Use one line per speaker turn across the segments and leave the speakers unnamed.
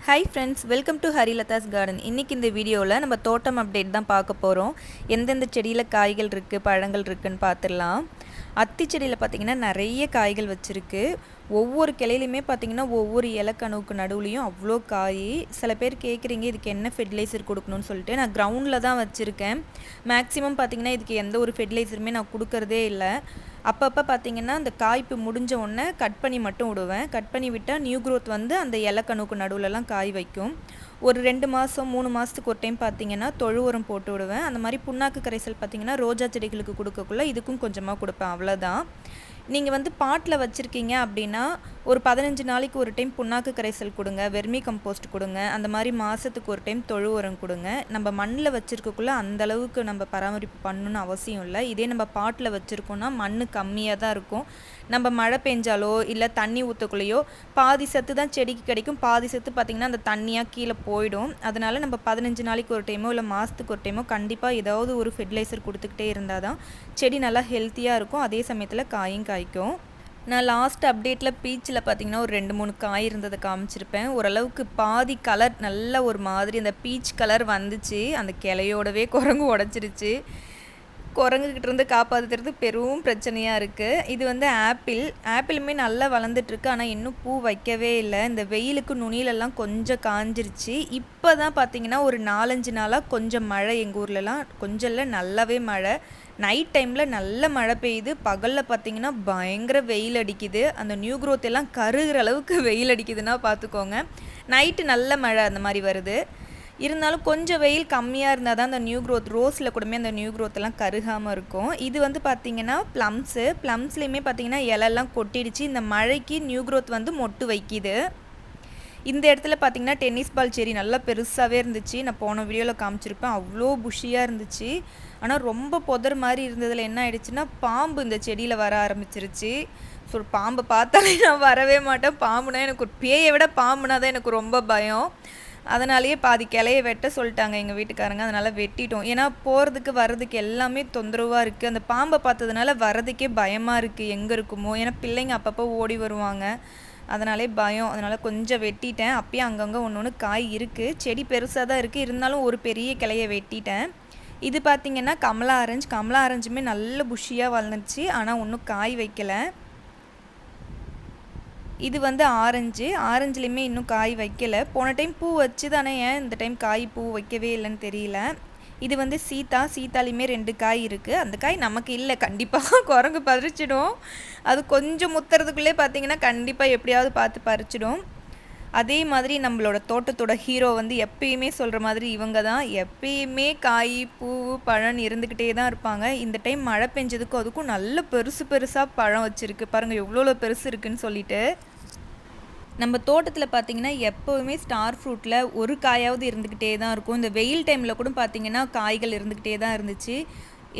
Hi friends, welcome to Harilata's Garden. இன்னைக்கு இந்த வீடியோவில் நம்ம தோட்டம் அப்டேட் தான் பார்க்க போகிறோம். எந்தெந்த செடியில் காய்கள் இருக்குது பழங்கள் இருக்குன்னு பார்த்துடலாம். அத்தி செடியில் பார்த்திங்கன்னா நிறைய காய்கள் வச்சுருக்கு. ஒவ்வொரு கிளையிலுமே பார்த்திங்கன்னா ஒவ்வொரு இலக்கணுவுக்கு நடுவுலையும் அவ்வளோ காய். சில பேர் கேட்குறீங்க இதுக்கு என்ன ஃபெர்டிலைசர் கொடுக்கணும்னு சொல்லிட்டு. நான் கிரவுண்டில் தான் வச்சுருக்கேன். மேக்ஸிமம் பார்த்திங்கன்னா இதுக்கு எந்த ஒரு ஃபெர்டிலைசருமே நான் கொடுக்கறதே இல்லை. அப்பப்போ பார்த்திங்கன்னா அந்த காய்ப்பு முடிஞ்ச உடனே கட் பண்ணி மட்டும் விடுவேன். கட் பண்ணி விட்டால் நியூ க்ரோத் வந்து அந்த இலக்கணுக்கு நடுவுலலாம் காய் வைக்கும். ஒரு 2 மாதம் 3 மாதத்துக்கு ஒரு டைம் பார்த்திங்கன்னா தொழு உரம் போட்டு விடுவேன். அந்த மாதிரி புண்ணாக்கு கரைசல் பார்த்திங்கன்னா ரோஜா செடிகளுக்கு கொடுக்கக்குள்ள இதுக்கும் கொஞ்சமாக கொடுப்பேன், அவ்வளோதான். நீங்கள் வந்து பாட்டில் வச்சுருக்கீங்க அப்படின்னா ஒரு 15 நாளைக்கு ஒரு டைம் புண்ணாக்கு கரைசல் கொடுங்க, வெர்மி கம்போஸ்ட் கொடுங்க, அந்த மாதிரி மாதத்துக்கு ஒரு டைம் தொழு உரம் கொடுங்க. நம்ம மண்ணில் வச்சுருக்கக்குள்ளே அந்தளவுக்கு நம்ம பராமரிப்பு பண்ணணுன்னு அவசியம் இல்லை. இதே நம்ம பாட்டில் வச்சுருக்கோன்னா மண் கம்மியாக தான் இருக்கும். நம்ம மழை பெஞ்சாலோ இல்லை தண்ணி ஊற்றக்குள்ளேயோ பாதி சத்து தான் செடிக்கு கிடைக்கும், பாதி சத்து பார்த்திங்கன்னா அந்த தண்ணியாக கீழே போயிடும். அதனால் நம்ம 15 நாளைக்கு ஒரு டைமோ இல்லை மாதத்துக்கு ஒரு டைமோ கண்டிப்பாக ஏதாவது ஒரு ஃபெர்டிலைசர் கொடுத்துக்கிட்டே இருந்தால் தான் செடி நல்லா ஹெல்த்தியாக இருக்கும், அதே சமயத்தில் காயும் காய்க்கும். நான் லாஸ்ட் அப்டேட்டில் பீச்சில் பார்த்திங்கன்னா ஒரு 2-3 காய் இருந்ததை காமிச்சிருப்பேன். ஓரளவுக்கு பாதி கலர் நல்ல ஒரு மாதிரி அந்த பீச் கலர் வந்துச்சு. அந்த கிளையோடவே குரங்கு உடச்சிருச்சு. குரங்குக்கிட்ட இருந்து காப்பாற்றுறது பெரும் பிரச்சனையாக இருக்குது. இது வந்து ஆப்பிளுமே நல்லா வளர்ந்துட்டுருக்கு, ஆனால் இன்னும் பூ வைக்கவே இல்லை. இந்த வெயிலுக்கு நுனியிலெல்லாம் கொஞ்சம் காஞ்சிருச்சு. இப்போ தான் பார்த்திங்கன்னா ஒரு 4-5 நாளாக கொஞ்சம் மழை, எங்கள் ஊர்லலாம் கொஞ்சம் இல்லை நல்லாவே மழை. நைட் டைமில் நல்ல மழை பெய்யுது, பகலில் பார்த்திங்கன்னா பயங்கர வெயில் அடிக்குது. அந்த நியூ க்ரோத் எல்லாம் கருகிற அளவுக்கு வெயில் அடிக்குதுன்னா பார்த்துக்கோங்க. நைட்டு நல்ல மழை அந்த மாதிரி வருது. இருந்தாலும் கொஞ்சம் வெயில் கம்மியாக இருந்தால் தான் அந்த நியூ க்ரோத் ரோஸில் கூடமே அந்த நியூ க்ரோத் எல்லாம் கருகாமல் இருக்கும். இது வந்து பார்த்திங்கன்னா ப்ளம்ஸ்லேயுமே பார்த்திங்கன்னா இலெல்லாம் கொட்டிடுச்சு. இந்த மழைக்கு நியூ க்ரோத் வந்து மொட்டு வைக்கிது. இந்த இடத்துல பார்த்திங்கன்னா டென்னிஸ் பால் செடி நல்லா பெருசாகவே இருந்துச்சு. நான் போன வீடியோவில் காமிச்சிருப்பேன், அவ்வளோ புஷியாக இருந்துச்சு. ஆனால் ரொம்ப புதர் மாதிரி இருந்ததில் என்ன ஆயிடுச்சுன்னா பாம்பு இந்த செடியில் வர ஆரம்பிச்சிருச்சு. ஸோ பாம்பை பார்த்தாலே நான் வரவே மாட்டேன். பாம்புனா எனக்கு ஒரு பேயை விட பாம்புனா தான் எனக்கு ரொம்ப பயம். அதனாலேயே பாதி கிளைய வெட்ட சொல்லிட்டாங்க எங்கள் வீட்டுக்காரங்க. அதனால் வெட்டிட்டோம். ஏன்னா போகிறதுக்கு வர்றதுக்கு எல்லாமே தொந்தரவாக இருக்குது. அந்த பாம்பை பார்த்ததுனால வர்றதுக்கே பயமாக இருக்குது, எங்கே இருக்குமோ. ஏன்னா பிள்ளைங்க அப்பப்போ ஓடி வருவாங்க, அதனாலே பயம். அதனால் கொஞ்சம் வெட்டிட்டேன். அப்பயே அங்கங்கே ஒன்று காய் இருக்குது. செடி பெருசாக தான் இருக்குது, இருந்தாலும் ஒரு பெரிய கிளையை வெட்டிட்டேன். இது பார்த்திங்கன்னா கமலா ஆரஞ்சுமே நல்ல புஷியாக வளர்ந்துச்சு, ஆனால் ஒன்றும் காய் வைக்கலை. இது வந்து ஆரஞ்சுலேயுமே இன்னும் காய் வைக்கலை. போன டைம் பூ வச்சு தானே, ஏன் இந்த டைம் காய் பூ வைக்கவே இல்லைன்னு தெரியல. இது வந்து சீத்தாலையுமே 2 காய் இருக்குது. அந்த காய் நமக்கு இல்லை, கண்டிப்பாக குரங்கு பறிச்சிடும். அது கொஞ்சம் முத்துறதுக்குள்ளே பார்த்திங்கன்னா கண்டிப்பாக எப்படியாவது பார்த்து பறிச்சிடும். அதே மாதிரி நம்மளோட தோட்டத்தோட ஹீரோ வந்து எப்பயுமே சொல்கிற மாதிரி இவங்க தான். எப்பயுமே காய் பூ பழம் இருந்துக்கிட்டே தான் இருப்பாங்க. இந்த டைம் மழை பெஞ்சதுக்கும் அதுக்கும் நல்ல பெருசாக பழம் வச்சுருக்கு பாருங்கள், எவ்வளோ பெருசு இருக்குன்னு சொல்லிட்டு. நம்ம தோட்டத்தில் பார்த்திங்கன்னா எப்போவுமே ஸ்டார் ஃப்ரூட்டில் ஒரு காயாவது இருந்துக்கிட்டே தான் இருக்கும். இந்த வெயில் டைமில் கூட பார்த்திங்கன்னா காய்கள் இருந்துக்கிட்டே தான் இருந்துச்சு.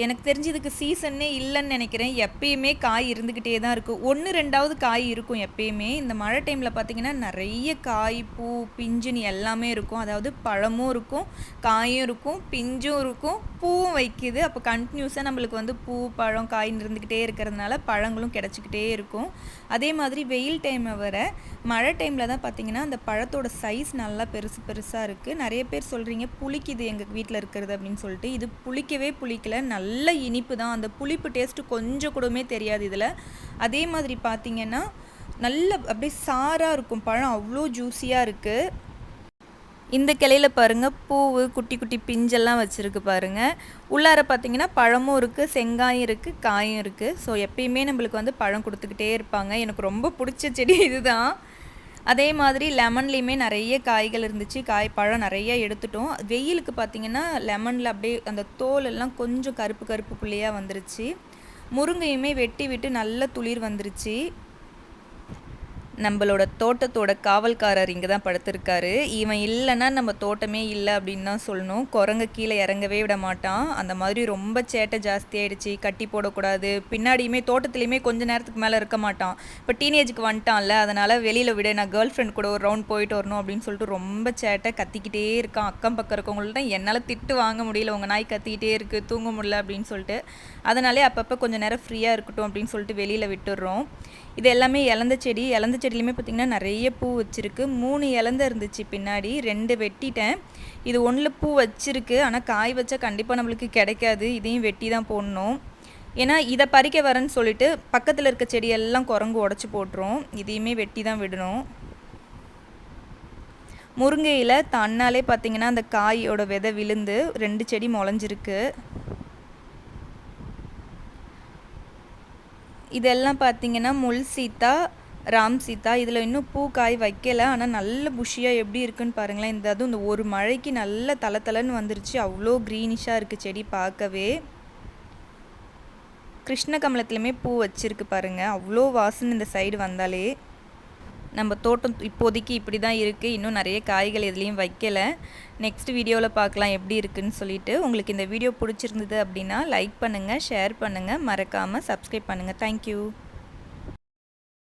எனக்கு தெரிஞ்சு இதுக்கு சீசன்னே இல்லைன்னு நினைக்கிறேன். எப்பயுமே காய் இருந்துக்கிட்டே தான் இருக்கும். 1-2வது காய் இருக்கும் எப்பயுமே. இந்த மழை டைமில் பார்த்திங்கன்னா நிறைய காய் பூ பிஞ்சுன்னு எல்லாமே இருக்கும். அதாவது பழமும் இருக்கும், காயும் இருக்கும், பிஞ்சும் இருக்கும், பூவும் வைக்குது. அப்போ கண்டினியூஸாக நம்மளுக்கு வந்து பூ பழம் காய் இருந்துக்கிட்டே இருக்கிறதுனால பழங்களும் கிடச்சிக்கிட்டே இருக்கும். அதே மாதிரி வெயில் டைமை வர மழை டைமில் தான் பார்த்திங்கன்னா அந்த பழத்தோட சைஸ் நல்லா பெருசாக இருக்குது. நிறைய பேர் சொல்கிறீங்க புளிக்குது எங்கள் வீட்டில் இருக்கிறது அப்படின்னு சொல்லிட்டு. இது புளிக்கலை, நல்ல இனிப்பு தான். அந்த புளிப்பு டேஸ்ட்டு கொஞ்சம் கூடமே தெரியாது இதில். அதே மாதிரி பார்த்திங்கன்னா நல்ல அப்படியே சாராக இருக்கும் பழம், அவ்வளோ ஜூஸியாக இருக்குது. இந்த கிளையில் பாருங்கள் பூவு குட்டி குட்டி பிஞ்செல்லாம் வச்சுருக்கு பாருங்கள். உள்ளார பார்த்திங்கன்னா பழமும் இருக்குது, செங்காயும் இருக்குது, காயும் இருக்குது. ஸோ எப்பயுமே நம்மளுக்கு வந்து பழம் கொடுத்துக்கிட்டே இருப்பாங்க. எனக்கு ரொம்ப பிடிச்ச செடி இதுதான். அதே மாதிரி லெமன்லேயுமே நிறைய காய்கள் இருந்துச்சு, பழம் நிறைய எடுத்துட்டோம். வெயிலுக்கு பார்த்திங்கன்னா லெமனில் அப்படியே அந்த தோல் எல்லாம் கொஞ்சம் கருப்பு புள்ளியாக வந்துருச்சு. முருங்கையுமே வெட்டி விட்டு நல்ல துளிர் வந்துருச்சு. நம்மளோட தோட்டத்தோட காவல்காரர் இங்கே தான் படுத்திருக்காரு. இவன் இல்லைன்னா நம்ம தோட்டமே இல்லை அப்படின்னு தான் சொல்லணும். குரங்க கீழே இறங்கவே விட மாட்டான். அந்த மாதிரி ரொம்ப சேட்டை ஜாஸ்தியாகிடுச்சு. கட்டி போடக்கூடாது, பின்னாடியுமே தோட்டத்துலேயுமே கொஞ்சம் நேரத்துக்கு மேலே இருக்க மாட்டான். இப்போ டீனேஜுக்கு வந்துட்டான்ல, அதனால் வெளியில் விட, நான் கேர்ள் ஃப்ரெண்ட் கூட ஒரு ரவுண்ட் போயிட்டு வரணும் அப்படின்னு சொல்லிட்டு ரொம்ப சேட்டை கத்திக்கிட்டே இருக்கான். அக்கம் பக்கம் இருக்கவங்கள்ட்ட என்னால் திட்டு வாங்க முடியல, உங்கள் நாய் கத்திக்கிட்டே இருக்குது தூங்க முடியல அப்படின்னு சொல்லிட்டு. அதனாலே அப்பப்போ கொஞ்சம் நேரம் ஃப்ரீயாக இருக்கட்டும் அப்படின்னு சொல்லிட்டு வெளியில் விட்டுடுறோம். இது எல்லாமே இலந்த செடி. இலந்த செடியிலுமே பார்த்திங்கன்னா நிறைய பூ வச்சுருக்கு. 3 இலந்த இருந்துச்சு பின்னாடி, 2 வெட்டிட்டேன். இது 1ல் பூ வச்சுருக்கு. ஆனால் காய் வச்சா கண்டிப்பாக நம்மளுக்கு கிடைக்காது. இதையும் வெட்டி தான் போடணும். ஏன்னா இதை பறிக்க வரேன்னு சொல்லிட்டு பக்கத்தில் இருக்க செடியெல்லாம் குரங்கு உடச்சி போட்டுரும். இதையுமே வெட்டி தான் விடணும். முருங்கையில் தன்னாலே பார்த்திங்கன்னா அந்த காயோட விதை விழுந்து 2 செடி முளைஞ்சிருக்கு. இதெல்லாம் பார்த்திங்கன்னா முள் சீத்தா, ராம் சீத்தா. இதில் இன்னும் பூ காய் வைக்கலை. ஆனால் நல்ல புஷியாக எப்படி இருக்குன்னு பாருங்களேன். அதுவும் இந்த ஒரு மழைக்கு நல்ல தளன்னு வந்துருச்சு. அவ்வளோ க்ரீனிஷாக இருக்குது செடி பார்க்கவே. கிருஷ்ண கமலத்துலேயுமே பூ வச்சுருக்கு பாருங்கள். அவ்வளோ வாசனை இந்த சைடு வந்தாலே. நம்ம தோட்டம் இப்போதைக்கு இப்படி தான் இருக்குது. இன்னும் நிறைய காய்கள் எதுலேயும் வைக்கலை. நெக்ஸ்ட் வீடியோவில் பார்க்கலாம் எப்படி இருக்குதுன்னு சொல்லிட்டு. உங்களுக்கு இந்த வீடியோ பிடிச்சிருந்தது அப்படின்னா லைக் பண்ணுங்கள், ஷேர் பண்ணுங்கள், மறக்காமல் சப்ஸ்கிரைப் பண்ணுங்கள். தேங்க்யூ.